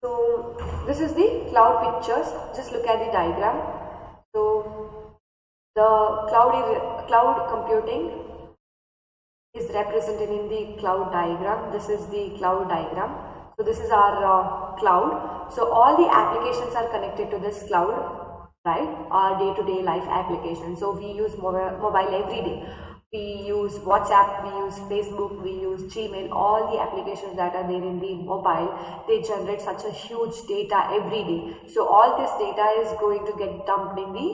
So this is the cloud pictures. Just look at the diagram. So the cloud computing is represented in the cloud diagram. This is the cloud diagram. So this is our cloud. So all the applications are connected to this cloud, right? Our day-to-day life applications. So we use mobile every day. We use WhatsApp, we use Facebook, we use Gmail. All the applications that are there in the mobile, they generate such a huge data every day. So all this data is going to get dumped in the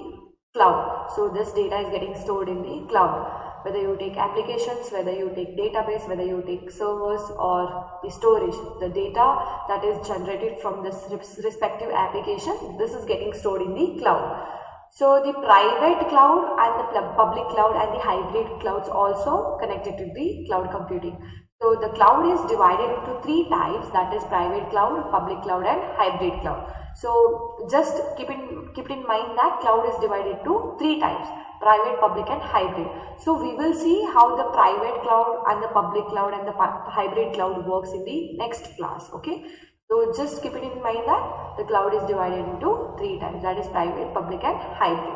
cloud. So this data is getting stored in the cloud. Whether you take applications, whether you take database, whether you take servers or the storage, the data that is generated from this respective application, this is getting stored in the cloud. So the private cloud and the public cloud and the hybrid clouds also connected to the cloud computing. So the cloud is divided into three types, that is private cloud, public cloud and hybrid cloud. So just keep in mind that cloud is divided to three types, private, public and hybrid. So we will see how the private cloud and the public cloud and the hybrid cloud works in the next class. Okay. So just keep it in mind that the cloud is divided into three types, that is private, public and hybrid.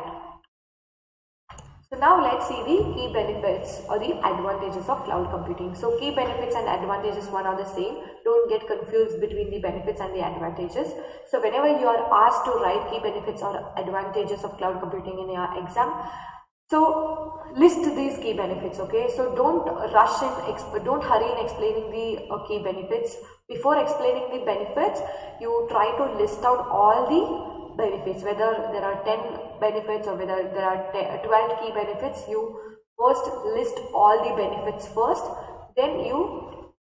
So now let's see the key benefits or the advantages of cloud computing. So key benefits and advantages one are the same. Don't get confused between the benefits and the advantages. So whenever you are asked to write key benefits or advantages of cloud computing in your exam, so list these key benefits, okay? So don't rush in, don't hurry in explaining the key benefits. Before explaining the benefits, you try to list out all the benefits, whether there are 10 benefits or whether there are 12 key benefits. You first list all the benefits first, then you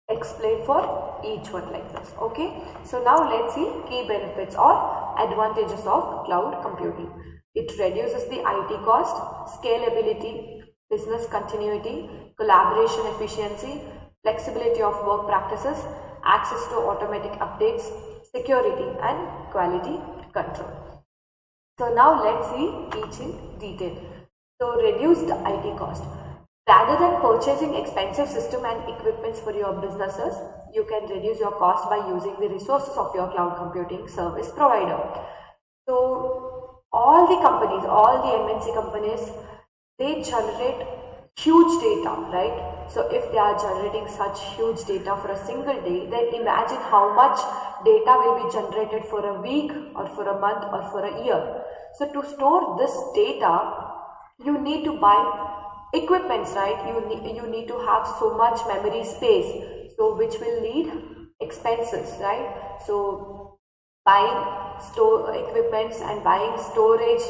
explain for each one like this, okay? So now let's see key benefits or advantages of cloud computing. It reduces the IT cost, scalability, business continuity, collaboration efficiency, flexibility of work practices, access to automatic updates, security and quality control. So now let's see each in detail. So reduced IT cost. Rather than purchasing expensive system and equipments for your businesses, you can reduce your cost by using the resources of your cloud computing service provider. So all the companies, all the MNC companies, they generate huge data, right? So if they are generating such huge data for a single day, then imagine how much data will be generated for a week or for a month or for a year. So to store this data, you need to buy equipments, right? You need to have so much memory space, so which will need expenses, right? So buying equipments and buying storage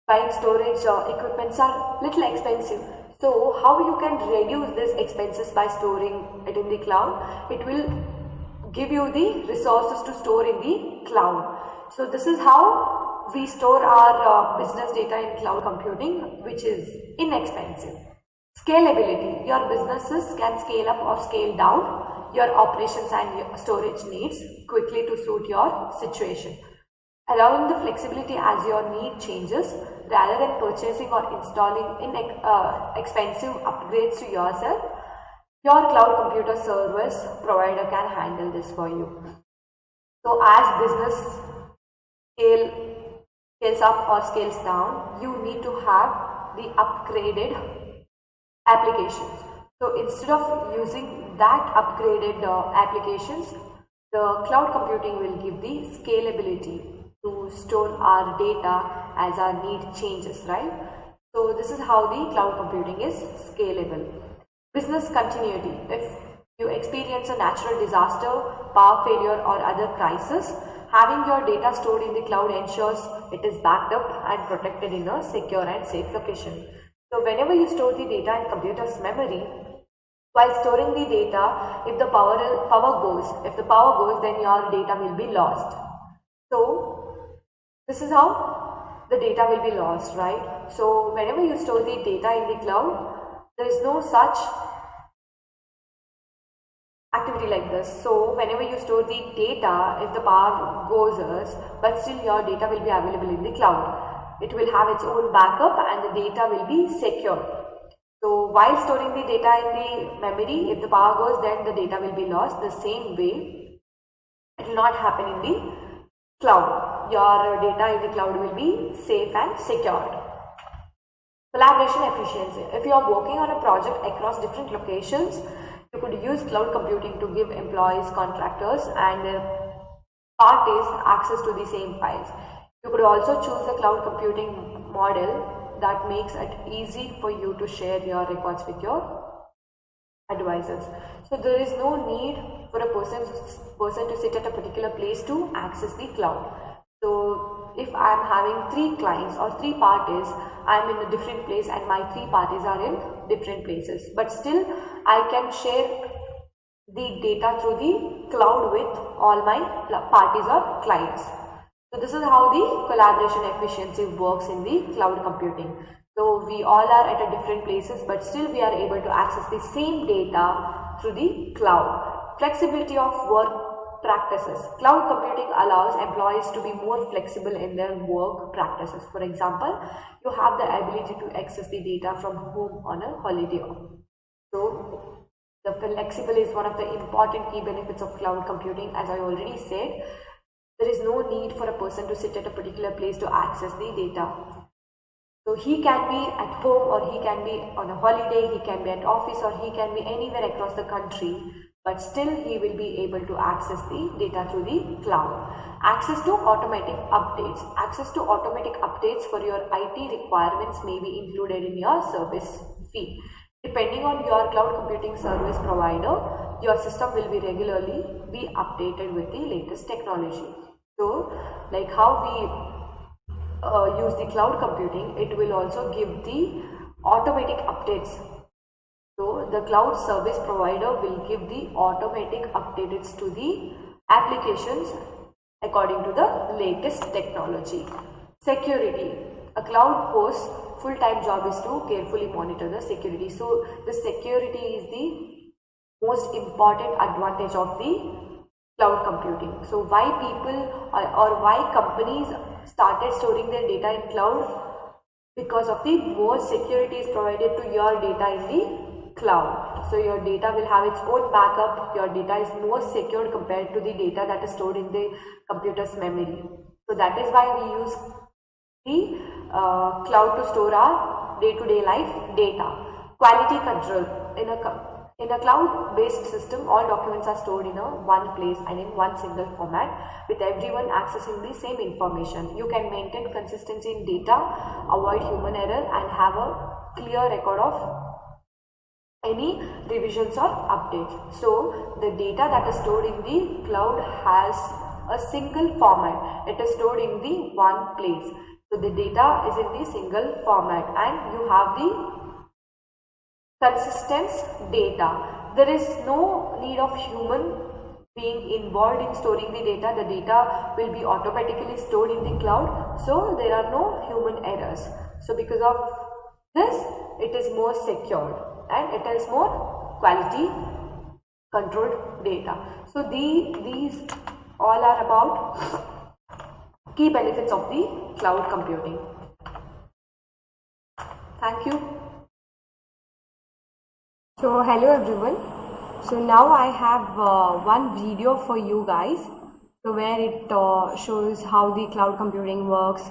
equipments are little expensive. So how you can reduce these expenses by storing it in the cloud? It will give you the resources to store in the cloud. So this is how we store our business data in cloud computing, which is inexpensive. Scalability. Your businesses can scale up or scale down your operations and your storage needs quickly to suit your situation, allowing the flexibility as your need changes. Rather than purchasing or installing expensive upgrades to yourself, your cloud computer service provider can handle this for you. So as business scales up or scales down, you need to have the upgraded applications. So instead of using that upgraded applications, the cloud computing will give the scalability to store our data as our need changes, right? So this is how the cloud computing is scalable. Business continuity. If you experience a natural disaster, power failure or other crisis, having your data stored in the cloud ensures it is backed up and protected in a secure and safe location. So whenever you store the data in computer's memory, while storing the data, if the power goes, then your data will be lost. So this is how the data will be lost, right? So whenever you store the data in the cloud, there is no such activity like this. So whenever you store the data, if the power goes, but still your data will be available in the cloud. It will have its own backup and the data will be secure. So while storing the data in the memory, if the power goes, then the data will be lost. The same way, it will not happen in the cloud. Your data in the cloud will be safe and secured. Collaboration efficiency. If you are working on a project across different locations, you could use cloud computing to give employees, contractors, and parties access to the same files. You could also choose a cloud computing model that makes it easy for you to share your records with your advisors. So there is no need for a person to sit at a particular place to access the cloud. So if I am having 3 clients or 3 parties, I am in a different place and my 3 parties are in different places, but still I can share the data through the cloud with all my parties or clients. So this is how the collaboration efficiency works in the cloud computing. So we all are at a different places, but still we are able to access the same data through the cloud. Flexibility of work practices. Cloud computing allows employees to be more flexible in their work practices. For example, you have the ability to access the data from home on a holiday. So the flexible is one of the important key benefits of cloud computing. As I already said, there is no need for a person to sit at a particular place to access the data. So he can be at home, or he can be on a holiday, he can be at office, or he can be anywhere across the country, but still he will be able to access the data through the cloud. Access to automatic updates. Access to automatic updates for your IT requirements may be included in your service fee. Depending on your cloud computing service provider, your system will be regularly be updated with the latest technology. So, like how we use the cloud computing, it will also give the automatic updates. So, the cloud service provider will give the automatic updates to the applications according to the latest technology. Security. A cloud host's full-time job is to carefully monitor the security. So, the security is the most important advantage of the cloud computing. So, why people or why companies started storing their data in cloud? Because of the more security is provided to your data in the cloud. So, your data will have its own backup. Your data is more secured compared to the data that is stored in the computer's memory. So, that is why we use the cloud to store our day-to-day life data. Quality control. In a cloud-based system, all documents are stored in one place and in one single format, with everyone accessing the same information. You can maintain consistency in data, avoid human error, and have a clear record of any revisions or updates. So, the data that is stored in the cloud has a single format. It is stored in the one place. So, the data is in the single format and you have the consistent data. There is no need of human being involved in storing the data. The data will be automatically stored in the cloud. So, there are no human errors. So, because of this, it is more secured and it is more quality controlled data. So, these all are about key benefits of the cloud computing. Thank you. So hello everyone. So now I have one video for you guys. So where it shows how the cloud computing works,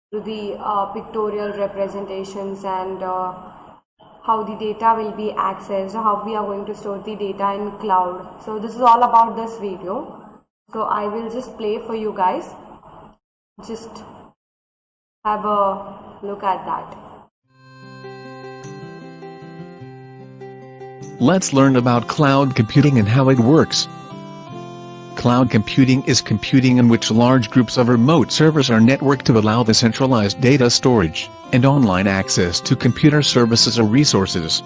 through the pictorial representations, and how the data will be accessed, how we are going to store the data in cloud. So this is all about this video. So I will just play for you guys. Just have a look at that. Let's learn about cloud computing and how it works. Cloud computing is computing in which large groups of remote servers are networked to allow the centralized data storage and online access to computer services or resources.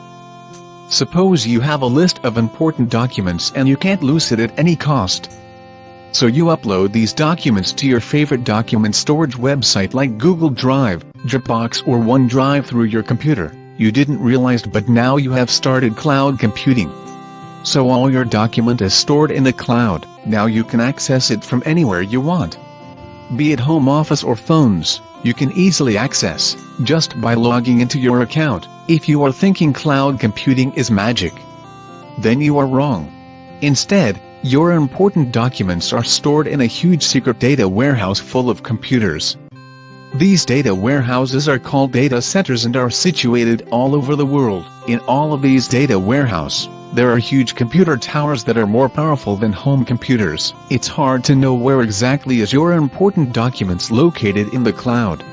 Suppose you have a list of important documents and you can't lose it at any cost. So you upload these documents to your favorite document storage website like Google Drive, Dropbox, or OneDrive through your computer. You didn't realize, but now you have started cloud computing. So all your document is stored in the cloud. Now you can access it from anywhere you want. Be it home office or phones, you can easily access, just by logging into your account, If you are thinking cloud computing is magic, then you are wrong. Instead, your important documents are stored in a huge secret data warehouse full of computers. These data warehouses are called data centers and are situated all over the world. In all of these data warehouses, there are huge computer towers that are more powerful than home computers. It's hard to know where exactly is your important documents located in the cloud,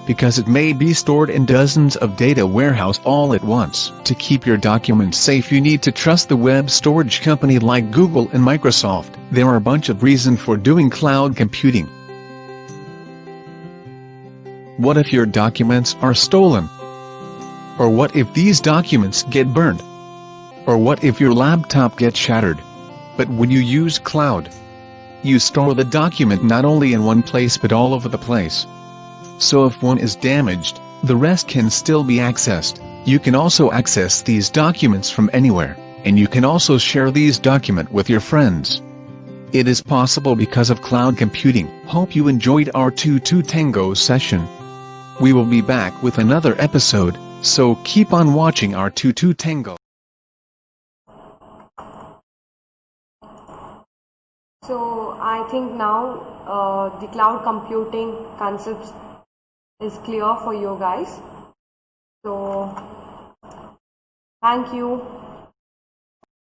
because it may be stored in dozens of data warehouses all at once. To keep your documents safe, you need to trust the web storage company like Google and Microsoft. There are a bunch of reasons for doing cloud computing. What if your documents are stolen? Or what if these documents get burned? Or what if your laptop gets shattered? But when you use cloud, you store the document not only in one place but all over the place. So if one is damaged, the rest can still be accessed. You can also access these documents from anywhere, and you can also share these documents with your friends. It is possible because of cloud computing. Hope you enjoyed our 2 Tango session. We will be back with another episode, so keep on watching our 2 Tango. So I think now the cloud computing concept is clear for you guys. So thank you.